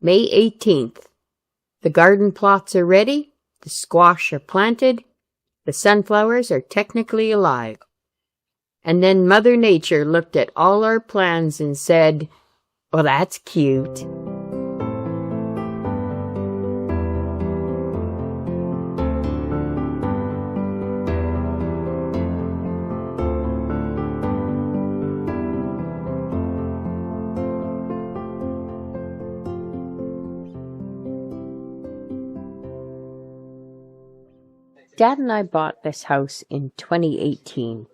May 18th. The garden plots are ready, the squash are planted, the sunflowers are technically alive. And then Mother Nature looked at all our plans and said, "Well, that's cute." Dad and I bought this house in 2018,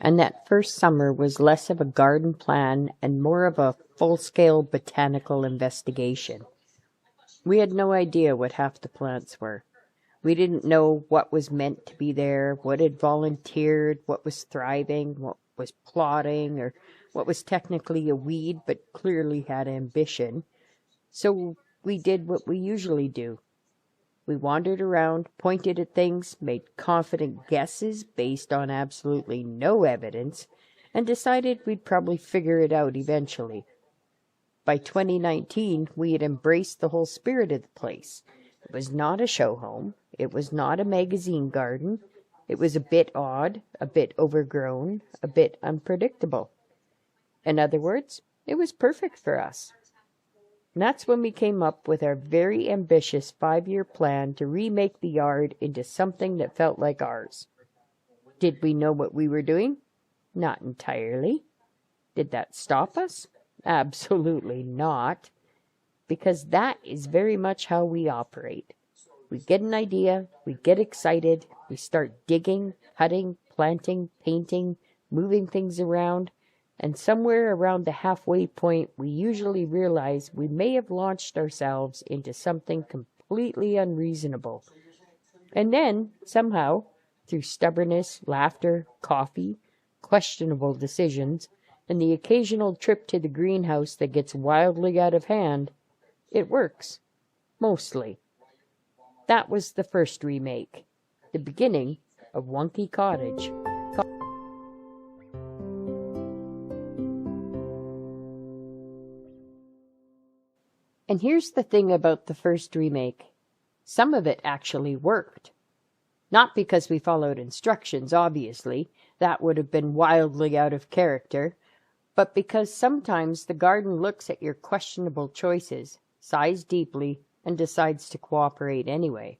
and that first summer was less of a garden plan and more of a full-scale botanical investigation. We had no idea what half the plants were. We didn't know what was meant to be there, what had volunteered, what was thriving, what was plotting, or what was technically a weed but clearly had ambition. So we did what we usually do. We wandered around, pointed at things, made confident guesses based on absolutely no evidence, and decided we'd probably figure it out eventually. By 2019, we had embraced the whole spirit of the place. It was not a show home. It was not a magazine garden. It was a bit odd, a bit overgrown, a bit unpredictable. In other words, it was perfect for us. And that's when we came up with our very ambitious 5-year plan to remake the yard into something that felt like ours. Did we know what we were doing? Not entirely. Did that stop us? Absolutely not. Because that is very much how we operate. We get an idea, we get excited, we start digging, cutting, planting, painting, moving things around, and somewhere around the halfway point, we usually realize we may have launched ourselves into something completely unreasonable. And then, somehow, through stubbornness, laughter, coffee, questionable decisions, and the occasional trip to the greenhouse that gets wildly out of hand, it works. Mostly. That was the first remake. The beginning of Wonky Cottage. And here's the thing about the first remake. Some of it actually worked. Not because we followed instructions, obviously. That would have been wildly out of character. But because sometimes the garden looks at your questionable choices, sighs deeply, and decides to cooperate anyway.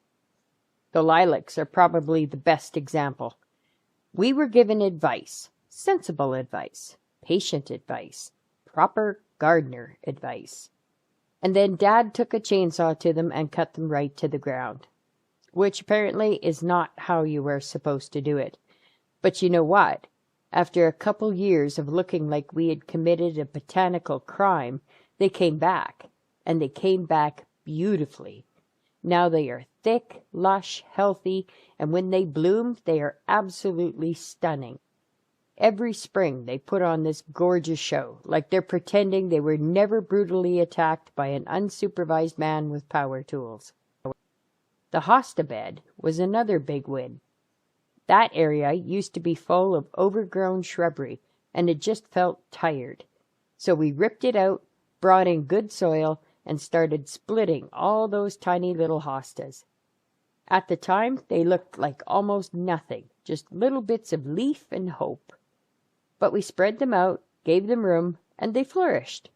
The lilacs are probably the best example. We were given advice, sensible advice, patient advice, proper gardener advice. And then Dad took a chainsaw to them and cut them right to the ground, which apparently is not how you were supposed to do it. But you know what? After a couple years of looking like we had committed a botanical crime, they came back, and they came back beautifully. Now they are thick, lush, healthy, and when they bloom, they are absolutely stunning. Every spring they put on this gorgeous show, like they're pretending they were never brutally attacked by an unsupervised man with power tools. The hosta bed was another big win. That area used to be full of overgrown shrubbery, and it just felt tired. So we ripped it out, brought in good soil, and started splitting all those tiny little hostas. At the time, they looked like almost nothing, just little bits of leaf and hope. But we spread them out, gave them room, and they flourished.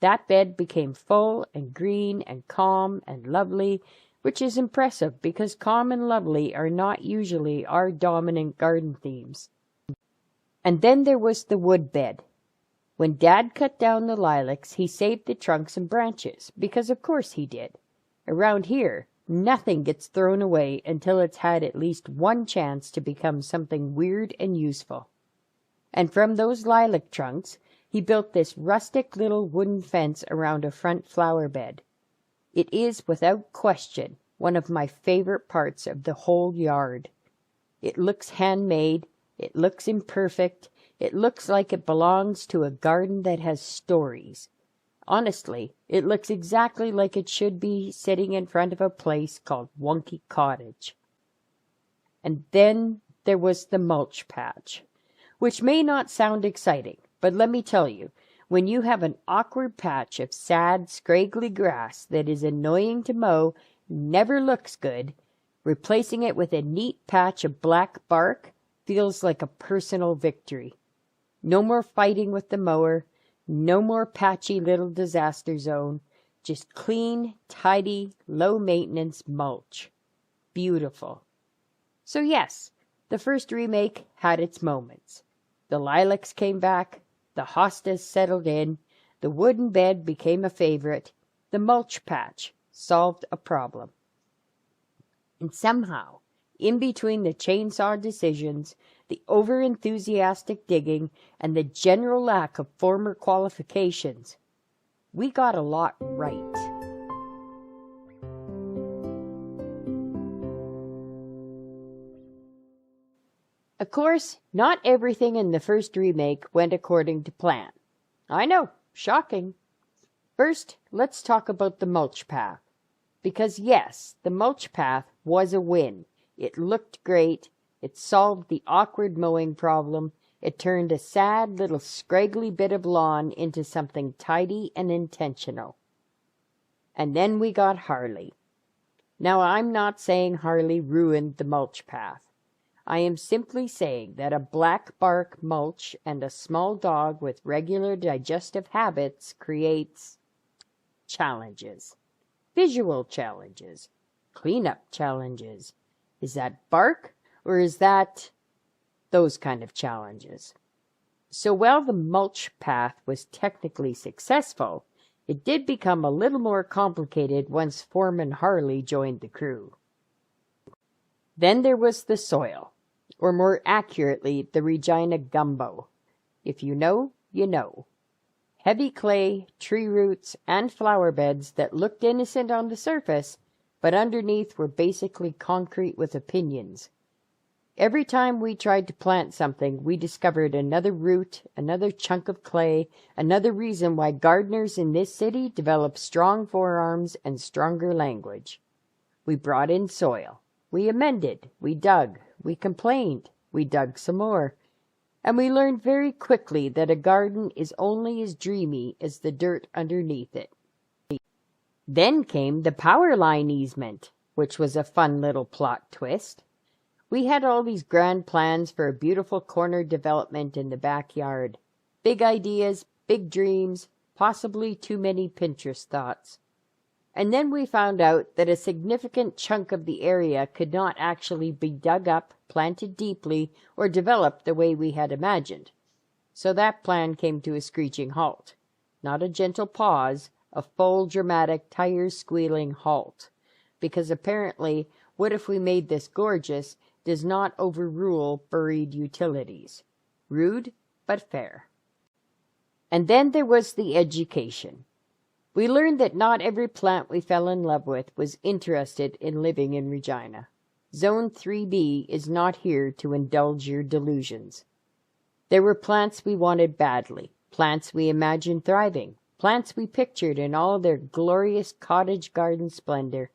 That bed became full and green and calm and lovely, which is impressive because calm and lovely are not usually our dominant garden themes. And then there was the wood bed. When Dad cut down the lilacs, he saved the trunks and branches, because of course he did. Around here, nothing gets thrown away until it's had at least one chance to become something weird and useful. And from those lilac trunks, he built this rustic little wooden fence around a front flower bed. It is, without question, one of my favorite parts of the whole yard. It looks handmade, it looks imperfect, it looks like it belongs to a garden that has stories. Honestly, it looks exactly like it should be sitting in front of a place called Wonky Cottage. And then there was the mulch patch, which may not sound exciting, but let me tell you, when you have an awkward patch of sad, scraggly grass that is annoying to mow, never looks good, replacing it with a neat patch of black bark feels like a personal victory. No more fighting with the mower, no more patchy little disaster zone, just clean, tidy, low-maintenance mulch. Beautiful. So yes, the first remake had its moments. The lilacs came back, the hostas settled in, the wooden bed became a favorite, the mulch patch solved a problem. And somehow, in between the chainsaw decisions, the over-enthusiastic digging, and the general lack of former qualifications, we got a lot right. Of course, not everything in the first remake went according to plan. I know, shocking. First, let's talk about the mulch path. Because yes, the mulch path was a win. It looked great. It solved the awkward mowing problem. It turned a sad little scraggly bit of lawn into something tidy and intentional. And then we got Harley. Now, I'm not saying Harley ruined the mulch path. I am simply saying that a black bark mulch and a small dog with regular digestive habits creates challenges. Visual challenges. Cleanup challenges. Is that bark or is that those kind of challenges? So while the mulch path was technically successful, it did become a little more complicated once Foreman Harley joined the crew. Then there was the soil, or more accurately, the Regina gumbo. If you know, you know. Heavy clay, tree roots, and flower beds that looked innocent on the surface, but underneath were basically concrete with opinions. Every time we tried to plant something, we discovered another root, another chunk of clay, another reason why gardeners in this city develop strong forearms and stronger language. We brought in soil. We amended. We dug. We complained. We dug some more. And we learned very quickly that a garden is only as dreamy as the dirt underneath it. Then came the power line easement, which was a fun little plot twist. We had all these grand plans for a beautiful corner development in the backyard. Big ideas, big dreams, possibly too many Pinterest thoughts. And then we found out that a significant chunk of the area could not actually be dug up, planted deeply, or developed the way we had imagined. So that plan came to a screeching halt. Not a gentle pause, a full dramatic tires-squealing halt. Because apparently, what if we made this gorgeous does not overrule buried utilities. Rude, but fair. And then there was the education. We learned that not every plant we fell in love with was interested in living in Regina. Zone 3B is not here to indulge your delusions. There were plants we wanted badly, plants we imagined thriving, plants we pictured in all their glorious cottage garden splendor.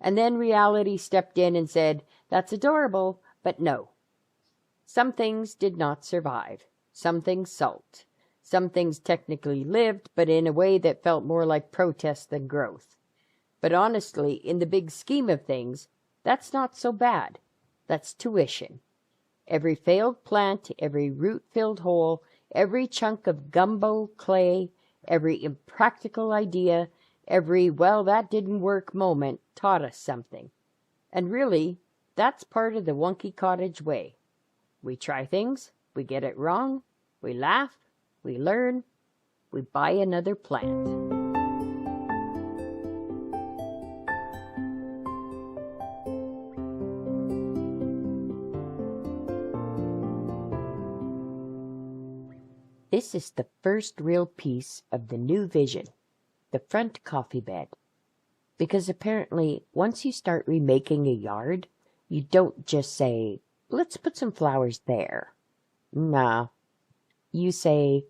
And then reality stepped in and said, "That's adorable, but no." Some things did not survive. Some things sulked. Some things technically lived, but in a way that felt more like protest than growth. But honestly, in the big scheme of things, that's not so bad. That's tuition. Every failed plant, every root-filled hole, every chunk of gumbo clay, every impractical idea, every "well, that didn't work" moment taught us something. And really, that's part of the Wonky Cottage way. We try things, we get it wrong, we laugh, we learn, we buy another plant. This is the first real piece of the new vision, the front coffee bed. Because apparently, once you start remaking a yard, you don't just say, "Let's put some flowers there." Nah. You say,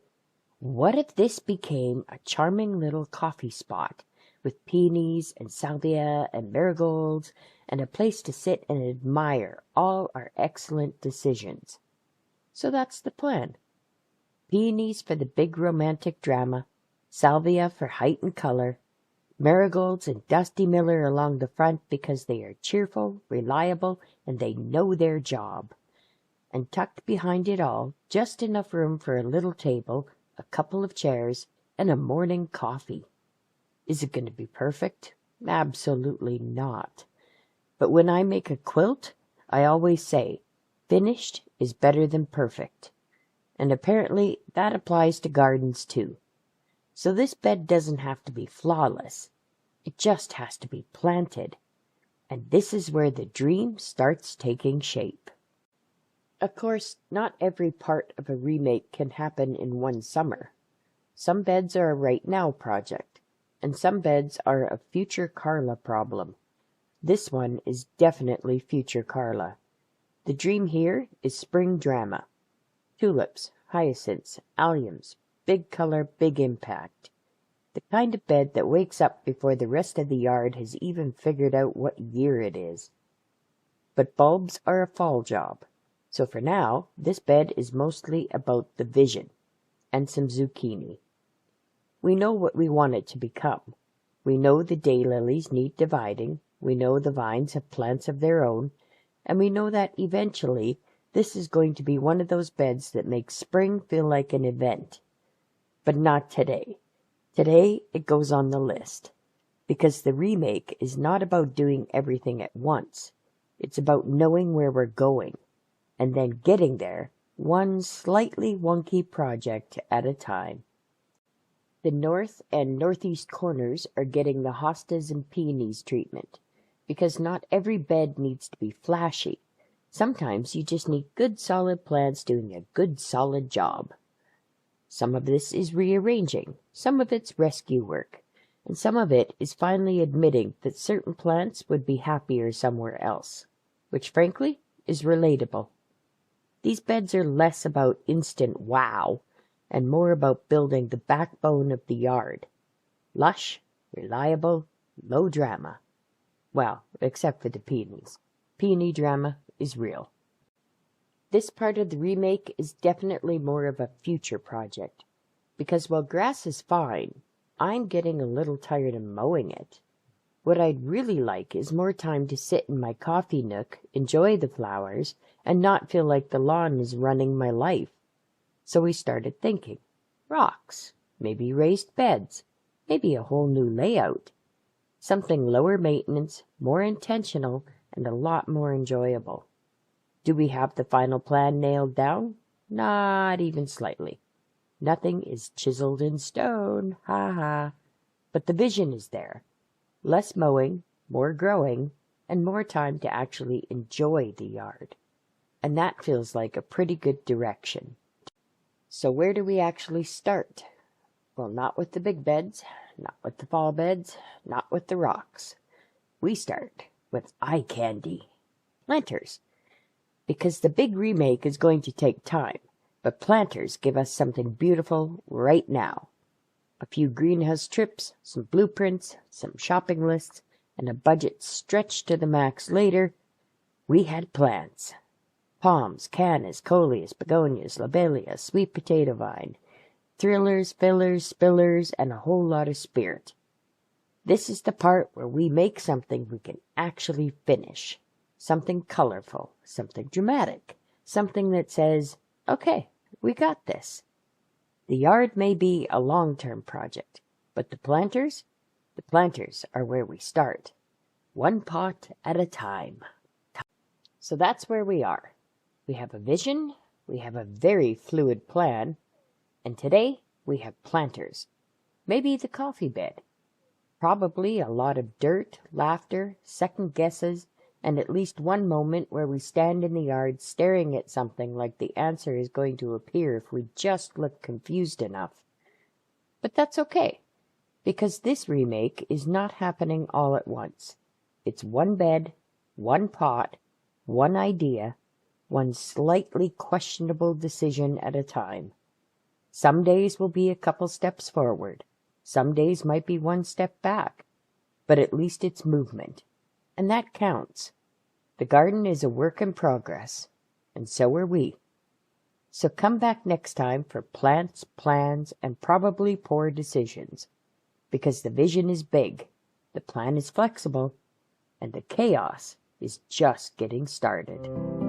"What if this became a charming little coffee spot with peonies and salvia and marigolds and a place to sit and admire all our excellent decisions?" So that's the plan. peonies for the big romantic drama, salvia for height and color, marigolds and Dusty Miller along the front because they are cheerful, reliable, and they know their job. And tucked behind it all, just enough room for a little table, a couple of chairs, and a morning coffee. Is it going to be perfect? Absolutely not. But when I make a quilt, I always say, finished is better than perfect. And apparently that applies to gardens too. So this bed doesn't have to be flawless. It just has to be planted. And this is where the dream starts taking shape. Of course, not every part of a remake can happen in one summer. Some beds are a right now project, and some beds are a future Carla problem. This one is definitely future Carla. The dream here is spring drama. Tulips, hyacinths, alliums, big color, big impact. The kind of bed that wakes up before the rest of the yard has even figured out what year it is. But bulbs are a fall job. So for now, this bed is mostly about the vision and some zucchini. We know what we want it to become. We know the daylilies need dividing. We know the vines have plants of their own. And we know that eventually this is going to be one of those beds that makes spring feel like an event. But not today. Today it goes on the list. Because the remake is not about doing everything at once. It's about knowing where we're going. And then getting there, one slightly wonky project at a time. The north and northeast corners are getting the hostas and peonies treatment, because not every bed needs to be flashy. Sometimes you just need good solid plants doing a good solid job. Some of this is rearranging, some of it's rescue work, and some of it is finally admitting that certain plants would be happier somewhere else, which frankly is relatable. These beds are less about instant wow and more about building the backbone of the yard. Lush, reliable, low drama. Well, except for the peonies. Peony drama is real. This part of the remake is definitely more of a future project, because while grass is fine, I'm getting a little tired of mowing it. What I'd really like is more time to sit in my coffee nook, enjoy the flowers, and not feel like the lawn is running my life. So we started thinking. Rocks, maybe raised beds, maybe a whole new layout. Something lower maintenance, more intentional, and a lot more enjoyable. Do we have the final plan nailed down? Not even slightly. Nothing is chiseled in stone, ha ha. But the vision is there. Less mowing, more growing, and more time to actually enjoy the yard. And that feels like a pretty good direction. So where do we actually start? Well, not with the big beds, not with the fall beds, not with the rocks. We start with eye candy. Planters. Because the big remake is going to take time, but planters give us something beautiful right now. A few greenhouse trips, some blueprints, some shopping lists, and a budget stretched to the max later, we had plants. Palms, cannas, coleus, begonias, lobelias, sweet potato vine, thrillers, fillers, spillers, and a whole lot of spirit. This is the part where we make something we can actually finish. Something colorful, something dramatic, something that says, okay, we got this. The yard may be a long-term project, but the planters are where we start. One pot at a time. So that's where we are. We have a vision, we have a very fluid plan, and today we have planters. Maybe the coffee bed. Probably a lot of dirt, laughter, second guesses, and at least one moment where we stand in the yard staring at something like the answer is going to appear if we just look confused enough. But that's okay, because this remake is not happening all at once. It's one bed, one pot, one idea, one slightly questionable decision at a time. Some days will be a couple steps forward. Some days might be one step back. But at least it's movement. And that counts. The garden is a work in progress. And so are we. So come back next time for plants, plans, and probably poor decisions. Because the vision is big, the plan is flexible, and the chaos is just getting started.